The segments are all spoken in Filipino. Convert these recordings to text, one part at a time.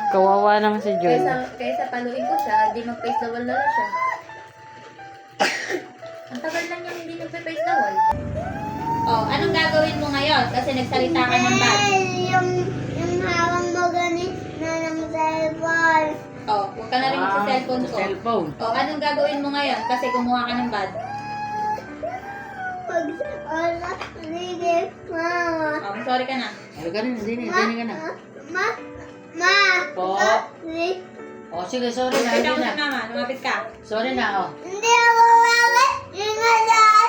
Kawawa naman si Joy. Kaysa paluin ko siya, di mag-face the wall na lang siya. Ang tagal lang yung hindi nagpe-face the wall. Oh, anong gagawin mo ngayon? Kasi nagsalita ka ng bad. Yung hawang mo ganit na ng cellphone. Oh, huwag ka narinig sa cellphone ko. Cellphone. Oh, anong gagawin mo ngayon? Kasi kumuha ka ng bad. Wala, sige, mama. Oh, sorry ka na. Ay, ka rin, hindi ka na. Ma. Po. O, sige, sorry na, Lumapit hindi ako na. sa mama. Lumapit ka. Sorry na, o. Hindi ako bakit. Ingalan.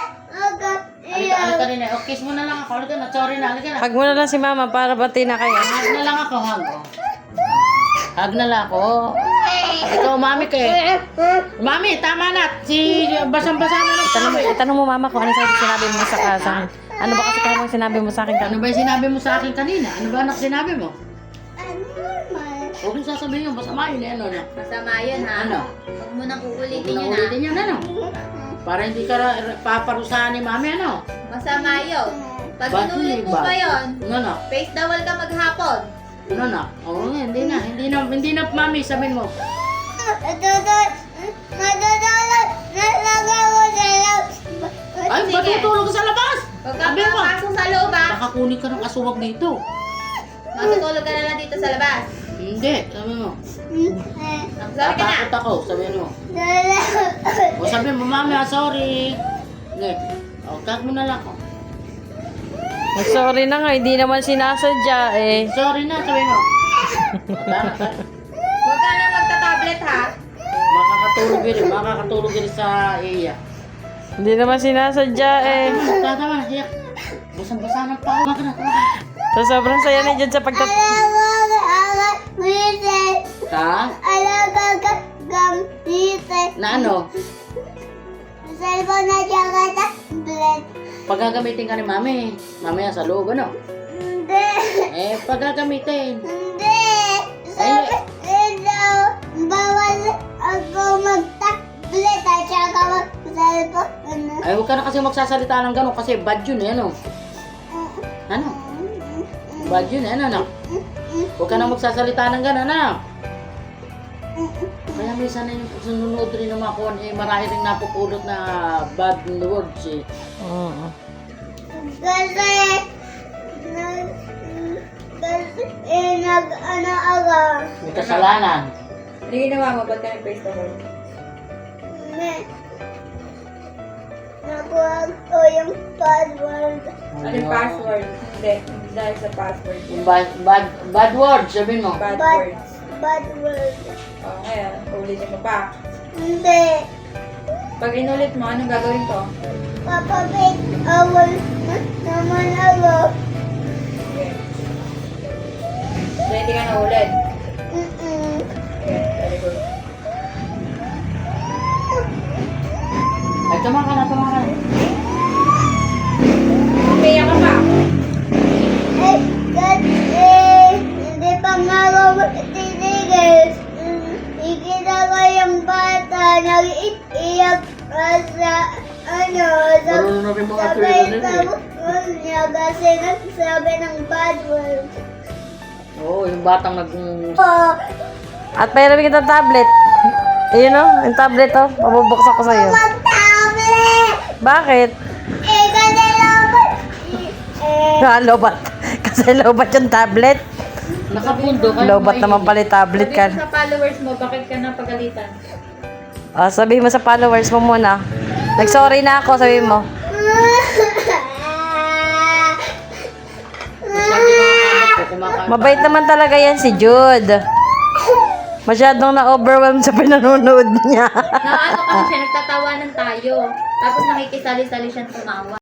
Halika rin eh. O, kiss mo na lang ako. Halika na, sorry na, halika na. Hug mo na lang si mama para bati na kayo. Hug na lang ako, hug. O. Hug na lang ako. Ikaw, mami ka eh. Mami, tama na. Basang-basa na lang. Itanong mo mama kung ano sinabi mo sa akin. Ano ba kasi kaya sinabi mo sa akin Ano kanina? ba yung sinabi mo sa akin kanina? Ano ba anak sinabi mo? Normal. Huwag yung sasabihin yung masama yun eh, ano na. Masama yun, ha? Ano? Huwag mo nang Huwag uulitin na yun, ha? ulitin yun, ano? Para hindi ka paparusahan ni mami, ano? Masama yun. Pag Ba't inulit hindi mo ba? pa yun, Ano na? face the wall ka maghapon. Ano na? Oo nga, hindi na, mami, sabihin mo. Matutulog. Nalagay ko sa loob. Ay, Sige. ba't tutulog ka sa labas? Huwag ka Sabi mo. papasok sa loob, ha? Baka kunin ka ng kasuwag dito. Matutulog ka na lang dito sa labas. Hindi, sabi mo. Sorry ka na. Tatakot ako, sabihin mo. O sabihin mo, mami, sorry. Hindi. O, tag mo na lang ako. Sorry na nga, hindi naman sinasadya eh. Sorry na, sabihin mo. O, tara. Huwag ka nang magta-tablet, ha? Makakatulog yun sa iya. Hindi naman sinasadya eh. Tama na, siya. Basang-basa ng pao. Tama ka na. So, sobrang saya na dyan sa Ha? Na ano? Cellphone na dyan ka tablet. Pagagamitin ka ni mami. Mamaya sa loob, ano? Hindi. Eh, pagagamitin. Hindi. Sabi daw, bawal ako mag-tablet at saka mag-cellphone. Ay, huwag ka na kasi magsasalita ng gano'n kasi bad yun eh, ano? Ano? Bad yun eh, ano? Huwag ka na magsasalita ng gano'n, ano? Kaya minsan na yung sununod rin ng mga kuwan, eh, marami rin napupulot na bad words eh. Oo. Kasi, nag-ano ako. May kasalanan. Ano ginawa mo? Ba't ka nag-face the wall? Nakuha ko yung password. Ano yung password? Hindi. Hindi dahil sa password. Yung bad words, sabihin mo. Bad Bad- words. Bad word. O, ngayon, ulitin mo pa. Hindi. Pag inulit mo, anong gagawin ko? Papabit awal naman ako. Okay. Ready ka na ulit? Okay, very good. Ay, tama ka na. Umiyak ka pa. Kasi hindi pa nga ako titigil. Ikita ko yung bata nag-iiyak sa sa Marunong na rin mga sabay tuloy sa mukha niya kasi nagsabi ng bad word. Oo, yung batang Oh, At mayroon kita tablet. Ayun o, yung tablet o. Mabubuksan ko sa'yo. mag-tablet! Bakit? Kasi laban. Lobat. Kasi lobat yung tablet. nakapundo ka. Lobat naman pala yung tablet Sabi ka. mo sa followers mo, bakit ka napagalitan? Sabihin mo sa followers mo muna. Nag-sorry na ako, sabihin mo. Mabait naman talaga yan si Jude. Masyadong na-overwhelmed sa pinanonood niya. Na ano kasi siya, nagtatawanan tayo. Tapos nakikisali-sali siyang tumawa.